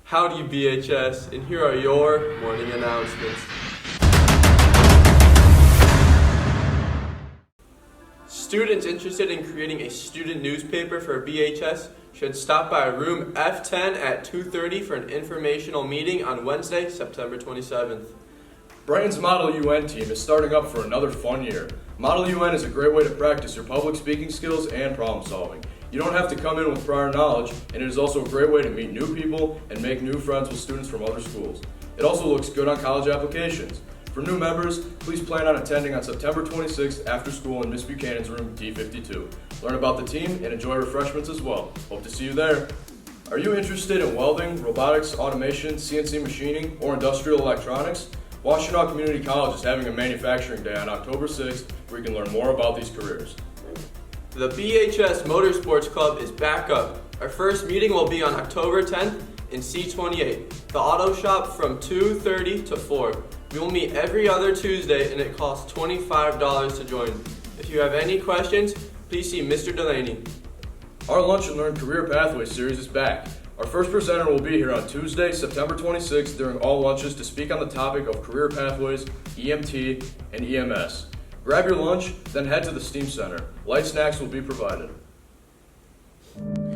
Howdy BHS, and here are your morning announcements. Students interested in creating a student newspaper for BHS should stop by room F10 at 2:30 for an informational meeting on Wednesday, September 27th. Brighton's Model UN team is starting up for another fun year. Model UN is a great way to practice your public speaking skills and problem solving. You don't have to come in with prior knowledge, and it is also a great way to meet new people and make new friends with students from other schools. It also looks good on college applications. For new members, please plan on attending on September 26th after school in Miss Buchanan's room D52. Learn about the team and enjoy refreshments as well. Hope to see you there. Are you interested in welding, robotics, automation, CNC machining, or industrial electronics? Washtenaw Community College is having a manufacturing day on October 6th where you can learn more about these careers. The BHS Motorsports Club is back up. Our first meeting will be on October 10th in C28, the auto shop from 2:30 to 4. We will meet every other Tuesday and it costs $25 to join. If you have any questions, please see Mr. Delaney. Our Lunch and Learn Career Pathways series is back. Our first presenter will be here on Tuesday, September 26th during all lunches to speak on the topic of career pathways, EMT, and EMS. Grab your lunch, then head to the STEAM Center. Light snacks will be provided.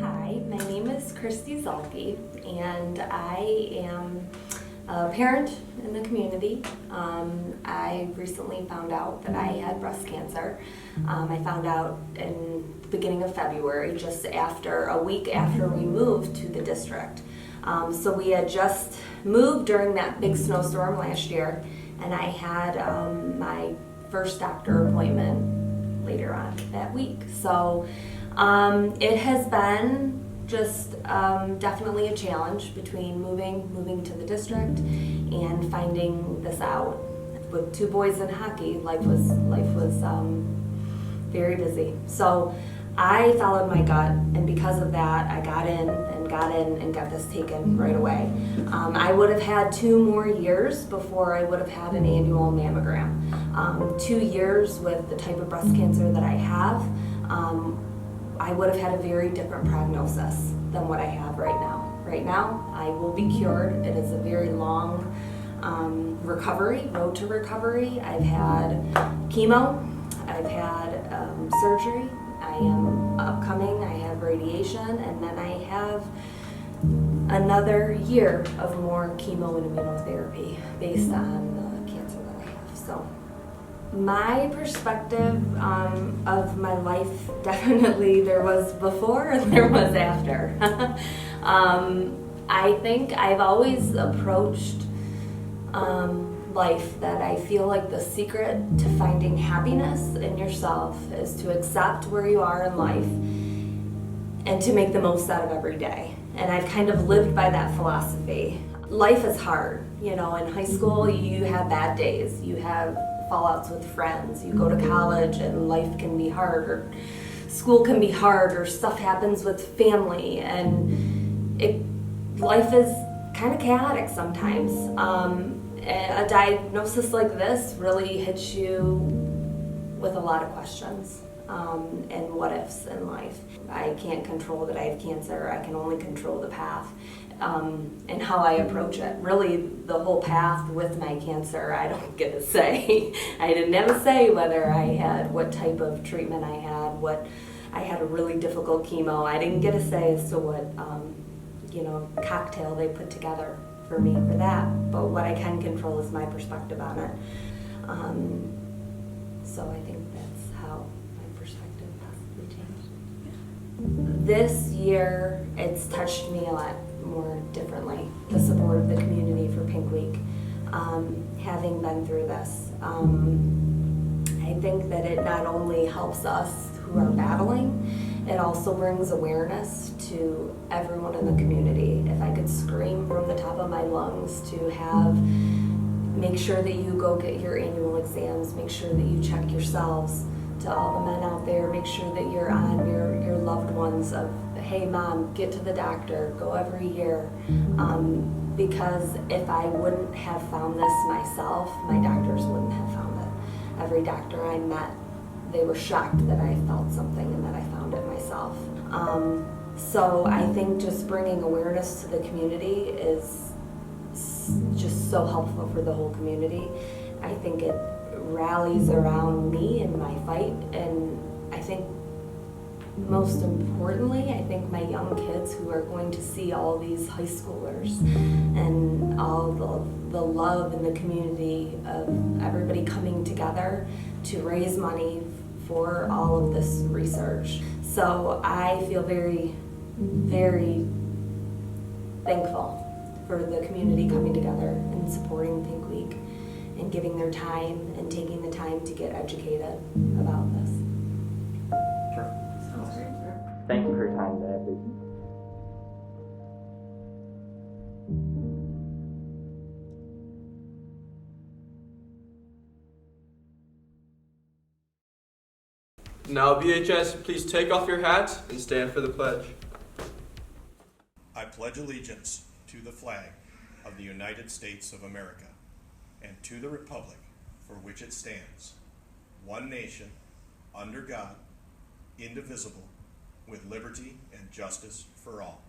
Hi, my name is Christy Zalke, and I am a parent in the community. I recently found out that I had breast cancer. I found out in the beginning of February, just a week after we moved to the district. So we had just moved during that big snowstorm last year, and I had my first doctor appointment later on that week. So it has been just definitely a challenge between moving to the district and finding this out. With two boys in hockey, life was very busy. So I followed my gut, and because of that, I got in and got this taken right away. I would have had 2 more years before I would have had an annual mammogram. 2 years with the type of breast cancer that I have, I would have had a very different prognosis than what I have right now. Right now, I will be cured. It is a very long road to recovery. I've had chemo, I've had surgery, I am upcoming, I have radiation, and then I have another year of more chemo and immunotherapy based on the cancer that I have. So my perspective of my life, definitely there was before and there was after. I think I've always approached life that I feel like the secret to finding happiness in yourself is to accept where you are in life and to make the most out of every day. And I've kind of lived by that philosophy. Life is hard. You know, in high school you have bad days, you have fallouts with friends, you go to college and life can be hard, or school can be hard, or stuff happens with family, and life is kind of chaotic sometimes. A diagnosis like this really hits you with a lot of questions and what ifs in life. I can't control that I have cancer. I can only control the path and how I approach it. Really, the whole path with my cancer, I don't get to say. I didn't have a say whether I had what type of treatment I had. I had a really difficult chemo. I didn't get a say as to what cocktail they put together for me for that, but what I can control is my perspective on it. So I think that's how my perspective possibly changed. This year, it's touched me a lot more differently, the support of the community for Pink Week. Having been through this, I think that it not only helps us who are battling, it also brings awareness to everyone in the community. If I could scream from the top of my lungs to make sure that you go get your annual exams, make sure that you check yourselves, to all the men out there, make sure that you're on your loved ones of, hey mom, get to the doctor, go every year. Because if I wouldn't have found this myself, my doctors wouldn't have found it. Every doctor I met, they were shocked that I felt something and that I found it myself. So I think just bringing awareness to the community is just so helpful for the whole community. I think it rallies around me and my fight, and I think most importantly, I think my young kids who are going to see all these high schoolers and all the love in the community of everybody coming together to raise money for all of this research. So I feel very, very thankful for the community coming together and supporting Pink Week and giving their time and taking the time to get educated about this. Thank you for your time today, everybody. Now, BHS, please take off your hats and stand for the pledge. I pledge allegiance to the flag of the United States of America and to the republic for which it stands, one nation, under God, indivisible, with liberty and justice for all.